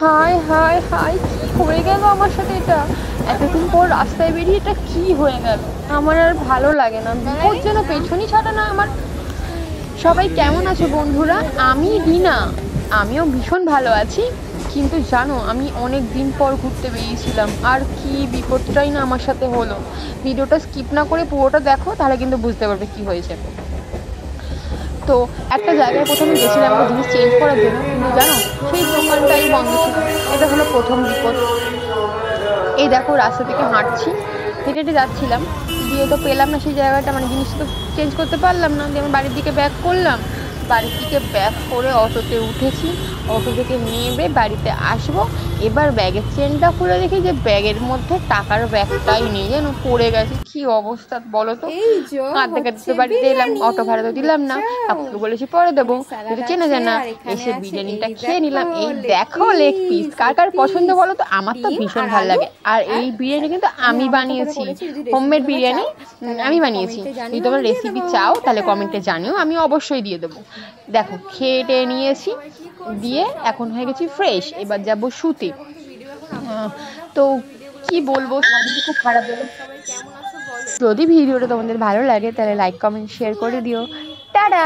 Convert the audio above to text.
হায় হায় হায়, কি হয়ে গেল আমার সাথে এটা? এতদিন পর রাস্তায় বেরিয়ে এটা কি হয়ে গেল? আমার আর ভালো লাগে না, বিপদ যেন পেছনই ছাড়ে না আমার। সবাই কেমন আছো বন্ধুরা? আমি রিনা। আমিও ভীষণ ভালো আছি। কিন্তু জানো, আমি অনেক দিন পর ঘুরতে বেরিয়েছিলাম, আর কি বিপদটাই না আমার সাথে হলো। ভিডিওটা স্কিপ না করে পুরোটা দেখো, তাহলে কিন্তু বুঝতে পারবে কি হয়েছে। তো একটা জায়গায় প্রথমে গেছিলাম একটা জিনিস চেঞ্জ করার জন্য, কিন্তু জানো সেই দোকানটাই বন্ধ ছিল। এটা হলো প্রথম বিপদ। এই দেখো, রাস্তা থেকে হাঁটছি, হেঁটে হেঁটে যাচ্ছিলাম, দিয়ে তো পেলাম না সেই জায়গাটা, মানে জিনিসটা তো চেঞ্জ করতে পারলাম না। দিয়ে আমি বাড়ির দিকে ব্যাক করলাম, বাড়ির দিকে ব্যাক করে অটোতে উঠেছি, অটো থেকে নেমে বাড়িতে আসবো। এবার ব্যাগের চেনটা খুলে দেখি যে ব্যাগের মধ্যে টাকার ব্যাগটাই নেই, যেন পড়ে গেছে। কি অবস্থা বলো তো। কাঁদতে কাঁদতে বাড়িতে এলাম, অটো ভাড়া তো দিলাম না, কাকুকে বলেছি পরে দেবো, যদি চেনা জানা। এসে বিরিয়ানিটা খেয়ে নিলাম। এই দেখো লেগ পিস, কার কার পছন্দ বলো তো? আমার তো ভীষণ ভালো লাগে। আর এই বিরিয়ানি কিন্তু আমি বানিয়েছি, হোমমেড বিরিয়ানি আমি বানিয়েছি। যদি তোমরা রেসিপি চাও তাহলে কমেন্টে জানিও, আমি অবশ্যই দিয়ে দেবো। দেখো, খেয়ে টেয়ে নিয়েছি, দিয়ে এখন হয়ে গেছি ফ্রেশ, এবার যাবো শুতে। তো কি বলবো, শরীরটা খুব খারাপ হলো। যদি ভিডিওটা তোমাদের ভালো লাগে তাহলে লাইক কমেন্ট শেয়ার করে দিও। টাটা।